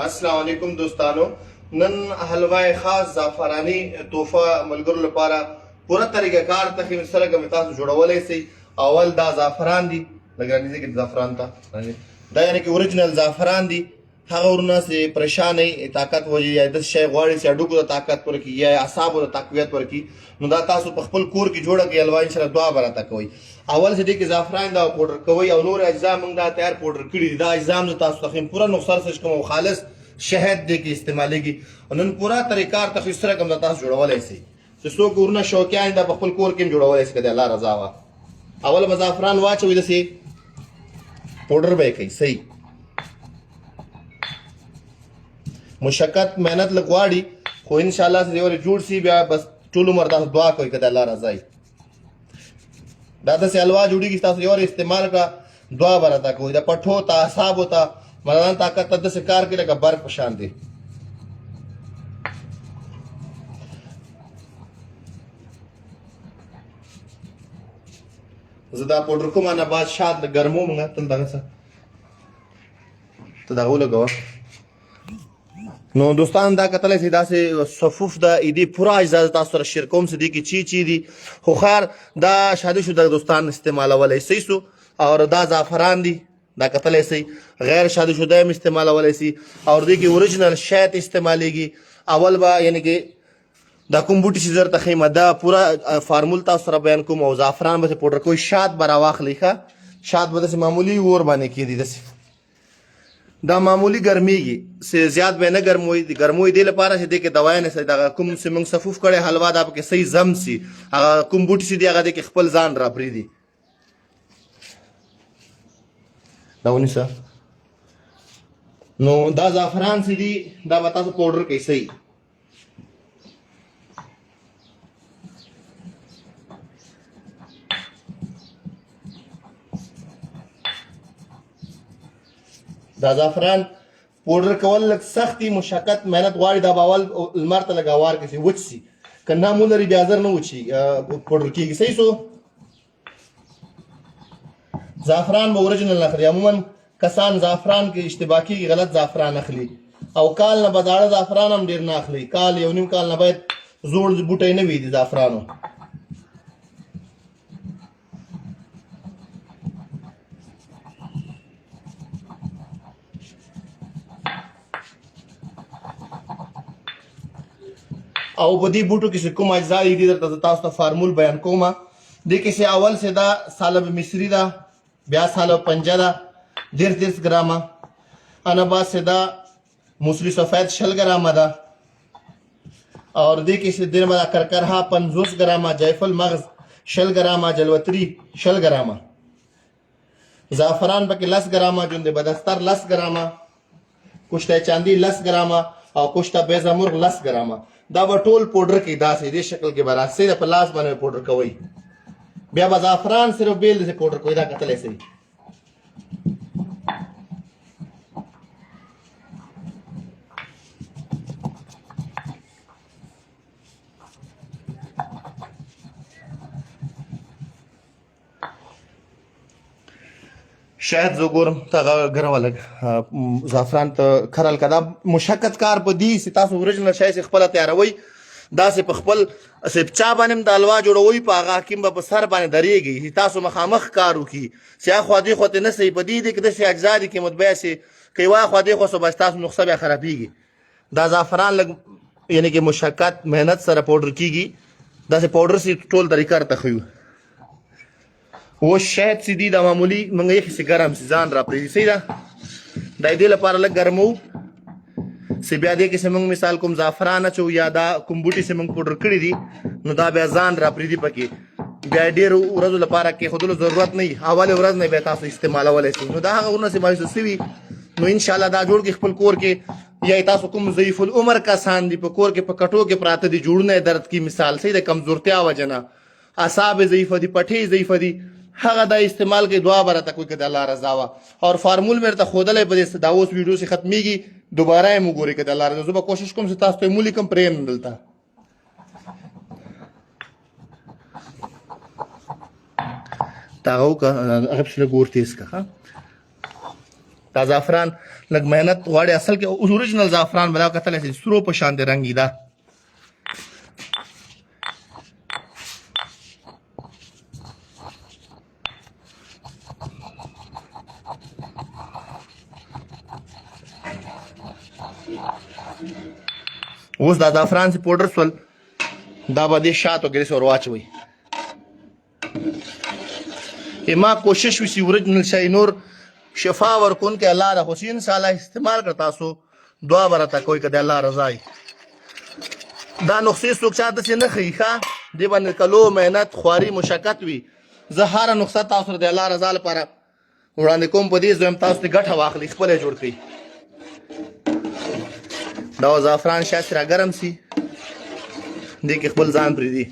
السلام علیکم دوستانو. نن حلوای خاص زعفرانی تحفه ملګرو لپاره پوره طریقه کار تخیم سره کوم تاسو جوړولای شئ. اول دا زعفران دي، لګرانیزه کې زعفران تا دا یعنی کې اوریجنل زعفران دي. هغه ورنه سي پریشانې طاقت وجې یا د شی غواړي چې اډوکو د طاقت ورکی یا اعصابو د تقویت ورکی، نو دا تاسو په خپل کور کې جوړه کې الوای سره دعا براته کوي. اول چې دې کې زعفران دا پودر کوي او نور اجزا موږ دا تیار پودر کړی دي. دا اجزا موږ تاسو تخیم پوره نقصان سره کوم خالص شهد دې کې استعمالېږي. نن پوره طریقار تخصیص سره کوم تاسو جوړولای شئ چې څوک ورنه شوقیان دا په خپل کور کې جوړولای شي کده الله رضا وا. اول به زعفران واچوي د سي پودر به کوي صحیح مشقت مهنت لګواړي، خو ان شاء الله سره ور جوړ سي. بیا بس ټول عمر دا دعا کوي کده الله رضا ای دا د سلوا جوړیږي. تاسو یو استعمال کا دعا براته کوي دا پټو تا اعصاب ہوتا مدان طاقت د کار کې لکه برق په شان دي. زدا پودر کومه نه بعد شاد ګرمو مونږ تل دغه څه ته دا ولګو. نو دوستان دا کتلای سي داسې صفوف د ایدي پورا اجازه تاسو سره شیر کوم سدي کې چی دي، خو خار دا شاده شو د دوستان استعمالولای سي سو او دا زعفران دي دا کتلای سي غیر شاده شده هم استعمالولای سي او دې کې اوریجنل شات استعمالېږي. اول با یعنی کې دا کوم بوټي چې زر تخیمه دا پورا فارمول تاسو سره بیان کوم او زعفران به پودر کوئی شات برا واخلی ښه شات به معمولی ور باندې کېدی داسې دا معمولی ګرمیږي سه زیات به نه ګرموي دي ګرموي دی لپاره چې دې کې دوايا نه سي دا کوم سیمنګ صفوف کړي حلوا دا کې صحیح زم سي هغه کوم بوټي سي دی هغه دې کې خپل ځان را پری دي دا ونیسه. نو دا زعفران سي دي دا به تاسو پاوډر کوي صحیح دا زعفران پودر کول لږ سختي مشقت مهنت غواړي. دا باول لمر ته لګاوار کې سي وچ سي کنه مو لري بیا زر نه وچی پودر کېږي صحیح سو. زعفران به اوریجنل اخلي. عموما کسان زعفران کې اشتباه کېږي غلط زعفران اخلي او کال نه بداړه زعفران هم ډیر نه اخلي. کال یو نیم کال نه باید زوړ بوټي نه وي دي زعفرانو. او په دې بوټو کې کوم اجزا دي درته تاسو ته فارمول بیان کوم. دې کې اول سے دا سالب مصری دا بیا سالب پنجه دا 10 ګرامه انا بعد سے دا موسلی سفید 60 ګرامه دا اور دې کې دیر ما کرکرها 50 ګرامه جیفل مغز 60 ګرامه جلوتری 60 ګرامه زعفران پکې 10 ګرامه جون دې بدستر 10 ګرامه کوشته چاندی 10 ګرامه او کوشته بیزا مرغ 10 ګرامه. دا به ټول پودر کې داسې دې شکل کې براسه د پلاس باندې پودر کوي. بیا به زعفران صرف بیل سے پودر کوي دا کتلې سي. شاید زه ګورم ته ګرولګ زعفران ته کرل کدا مشقت کار په دې سي تاسو اوریجنل شای سي خپل تیاروي دا سي په خپل سي چا باندې د الوا جوړوي په هغه حکیم په سر باندې دريږي تاسو مخامخ کارو کی سي خو دې خو ته نه سي په دې کې د سي اجزا دي کې متبع سي کوي وا خو دې خو سو بس تاسو نقصه به خرابيږي. دا زعفران لګ یعنی کې مشقت مهنت سره پاوډر کیږي دا سي پاوډر سي ټول طریقه ته خو و شاید سي دي دا معمولی منګه یې سي ګرم سي ځان را پرې سي دا د دې لپاره لږ ګرمو سي بیا دې کې سمنګ مثال کوم زعفران چو یا دا کوم بوټي سمنګ پودر کړی دي نو دا بیا ځان را پرې دي پکې بیا ډېر ورځو لپاره کې خودلو ضرورت نه حواله ورځ نه به تاسو استعمالولای شئ. نو دا هغه ورنه سي مایوس سوي نو ان شاء الله دا جوړ کې خپل کور کې یا تاسو کوم ضعیف العمر کسان دي په کور کې په کټو کې پراته دي جوړونه درد کی مثال سي د کمزورتیا وجنه اعصاب ضعیف دي پټي ضعیف دي هغه دا استعمال کې دعا برته کوي کده الله رضا وا اور فارمول مې ته خودلې په دې دا اوس ویډیو سي ختميږي دوباره یې مګوري کده الله رضا. زه به کوشش کوم چې تاسو ته مولي کم پریم دلته تاغو کا هغه څه ګورتیس کا دا زعفران لږ محنت غواړي. اصل کې اوریجنل زعفران به دا کتلی شئ سرو په شان دی رنګ یې دا. اوس دا زعفران چې پوډر سول دا به دې شاتو کې ور واچوئ. ما کوشش وشي اوریجنل شی نور شفا ورکوونکی الله ده، خو چې انشاءالله استعمال کړه تاسو دعا به راته کوئ که د الله رضا وي. دا نسخې څوک چا داسې نه ښیي ښه دې باندې کلو محنت خواري مشقت وي. زه هره نسخه تاسو د الله رضا لپاره وړاندې کوم په دې زه هم تاسو ترې ګټه واخلئ خپله یې جوړ کړئ. دا زعفران شاید چې راګرم سي دې کې خپل ځان پرېږدي.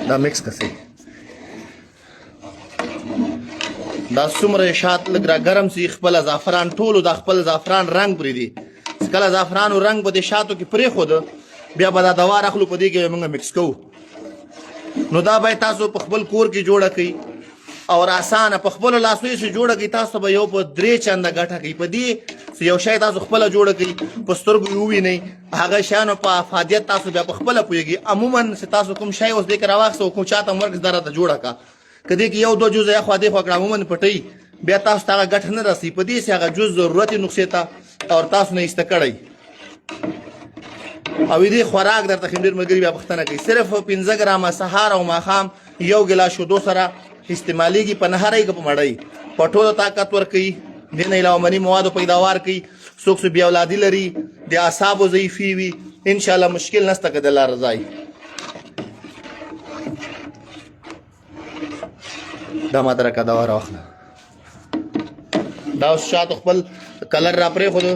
دا مکس کسئ. دا څومره شات لږ راګرم سي خپله زعفران ټولو دا خپل زعفران رنګ پرېږدي. کله زعفرانو رنګ په دې شاتو کې پرېښوده بیا به دا دوا راخلو په دې کې به موږ مکس کوو. نو دا باید تاسو په خپل کور کې جوړه کړئ او اسانه په خپلو لاسو یې چې جوړه کړئ. تاسو به یو په 3 چنده ګټه کوي په دې چې یو شی تاسو خپله جوړه کړئ په سترګو یې ووینئ هغه شیانو په افادیت تاسو بیا په خپله پوهېږئ. عموما چې تاسو کوم شی اوس دې کې راواخیسته او کوم چاته مرګ دا راته جوړه کړه که دې کې یو 2 جزه یا خوا دې خوا کړه عموما پټئ بیا تاسو ته هغه ګټه نه رسوي. په دې چې هغه جز ضرورت نسخې ته او تاسو نه ایسته کړئ او دې خوراک درته ډېر ملګري بیا پوښتنه کوي صرف 15 ګرامه سهار او ماښام یو ګیلاس شیدو سره استعمالیږي په نهرۍ که په مړۍ په ټولو طاقت ورکوي. دې نه علاوه مني موادو پیداوار کوي. څوک چې بې اولادي لري د اعصابو ضعیفي وي انشاءالله مشکل نشته که د الله رضا وي. دا ماته راکړه دوا راواخله. دا اوس شاتو خپل کلر را پرېښودو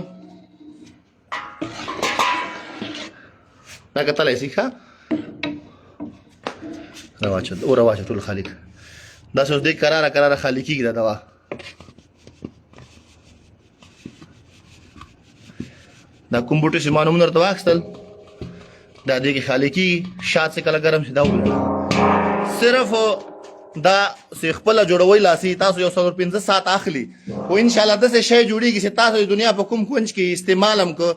دا کتلی شي ښه راواچه راواچه ټول خالي کړه. داسې اوس دې کراره خالي کېږي دا دوا. دا کوم بوټي چې ما نومونه ورته واخیستل دا دې کې خالي کېږي. شات چې کله ګرم شي دا وګورئ صرف دا چې خپله جوړوئ لاسي تاسو یو 15 ساعت اخلي خو انشاءالله داسې شی جوړېږي چې تاسو د دنیا په کوم کونج کې استعمال هم که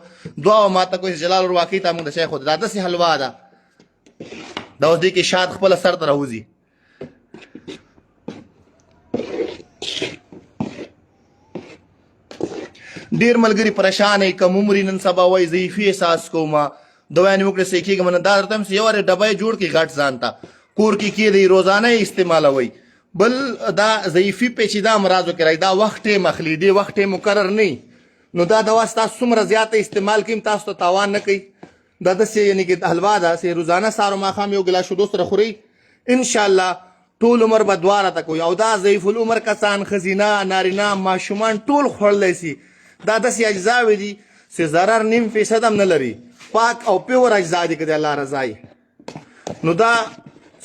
دعا و ماته کوئ جلال الواقع ته موږ د شی خو دا داسې حلوا ده. دا اوس دې کې شات خپله سر ته راوځي. ډېر ملګري پریشان یې کم عمري نن سبا وایي ضعیفي احساس کوم دوا نیمه کړې صحیح کېږم نه. دا درته هم چې یو وارې ډبی جوړ کړي غټ ځان ته کور کې کېدی روزانه یې استعمالوئ. بل دا ضعیفي پیچیده امراضو کې راځي دا وخت ټیم اخلي دې وخت ټیم مقرر نه نو دا دوا ستاسو څومره زیاته استعمال کوي تاسو ته تاوان نه کوي. دا داسې یعنې کې حلوا ده چې روزانه سهار او ماښام یو ګیلاس شیدو سره خورئ انشاءالله ټول عمر به دوا راته کوي. او دا ضعیف العمر کسان ښځینه نارینه ماشومان ټول خوړلی شي. دا داسې اجزاوې دي چې ضرر 0.5% هم نه لري. پاک او پیور اجزا دي که د الله رضا وي. نو دا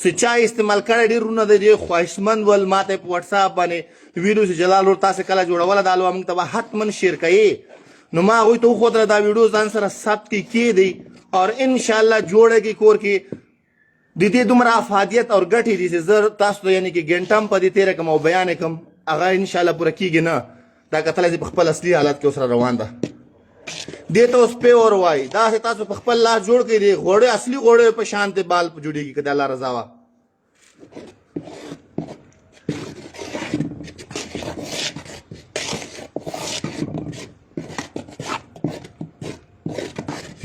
چې چا استعمال کړی ډېرونه د دې خواهشمند ول ماته په وټساپ باندې ویډیو چې جلال ور تاسې کله جوړوله دا حلوا موږ ته به حتما شیر کوئ. نو ما هغوی ته وښودله دا ویډیو ځان سره ثبت کړي کېدی او انشاءالله جوړه کړي کور کې د دې دومره افادیت او ګټې دي چې زه تاسو ته یعنې کې ګنټه هم په دې تېره کړم او بیان یې کړم هغه انشاءالله پوره کېږي نه. دا کتلی چې په خپل اصلي حالت کې اوس را روان ده. دې ته اوس پیور وایي داسې تاسو په خپل لاس جوړ کړئ د غوړې اصلي غوړې په شان د بال جوړېږي که د الله رضا وه.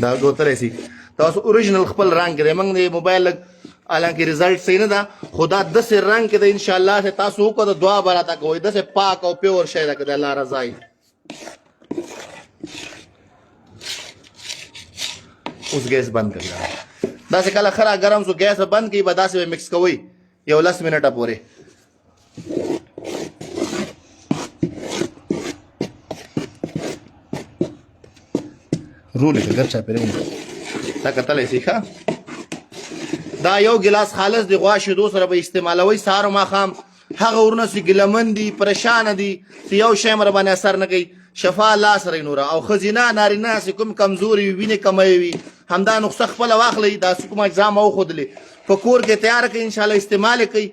دا ګوتلی شي تاسو اوریجنل خپل رنګ دی موږ د موبایل لږ حالانکې رزلټ صحیح نه ده خو دا داسې رنګ کې ده انشاءالله چې تاسو وکړه د دعا به راته کوئ داسې پاک او پیور شی ده که د الله رضا وي. اوس ګیس بند کړئ. داسې کله ښه راګرم شو ګیس به بند کړئ به داسې به مکس کوئ یو 10 منټه پورې. رولې که ګر چاپېره دا کتلی شي ښه. دا یو ګیلاس خالص د غوا شیدو سره به استعمالوئ سهار و ماښام. هغه ورونه چې ګیلهمن دي پریشانه دي چې یو شی مره باندې اثر نه کوي شفا الله سره نوره. او ښځینه نارینه چې کوم کمزوري وي وینې کمی وي همدا نسخه خپله واخلئ دا چې کوم اجزا مو وښودلې په کور کې تیار کړئ انشاءالله استعمال یې کوئ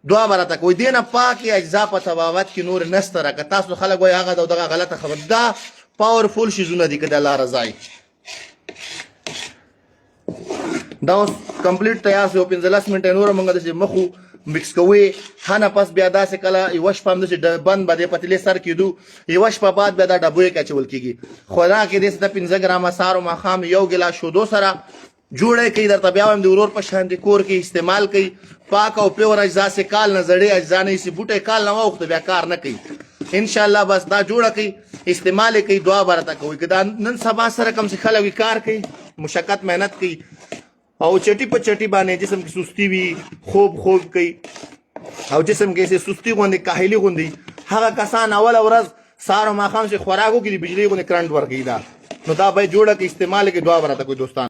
دعا به راته کوي. دې نه پاکې اجزا په طبابت کې نور نسته را که تاسو خلک وایي هغه دغه غلطه خبر دا پاورفول شیزونه دي که د الله رضا وي. دا اوس کمپلیټ تیار شو 15 منټه نور موږ داسې مخو مکس کوي هنه پس بیا داسې کله یوه شپه هم داسې بند به د پتیلې سر کېدو یوه شپه بعد بیا دا ډبو کې اچول کېږي. خوراک یې داسې د 15 ګرامه سهار و ماښام یو ګیلاس شودو سره جوړه کوي درته بیا هم د ورور په شان د کور کې استعمال کوي. پاک او پیور اجزا سه کال نه زړې اجزا نه سي بوټي کال نه وخت بیا کار نه کوي ان شاء الله. بس دا جوړه کوي استعمال کوي دعا برته کوي که دا نن سبا سره کم څه خلک کار کوي مشقت مهنت کوي او چټي په چټي باندې جسم کې سستی وي خوب کوي او جسم کې سستی غوندي کاهلی غوندي هغه کسان اول ورځ سهار او ماښام چې خوراکو کې بجلی غوندي کرنٹ ورګي دا نو دا به جوړه کې استعمال کې دعا برته کوي دوستان.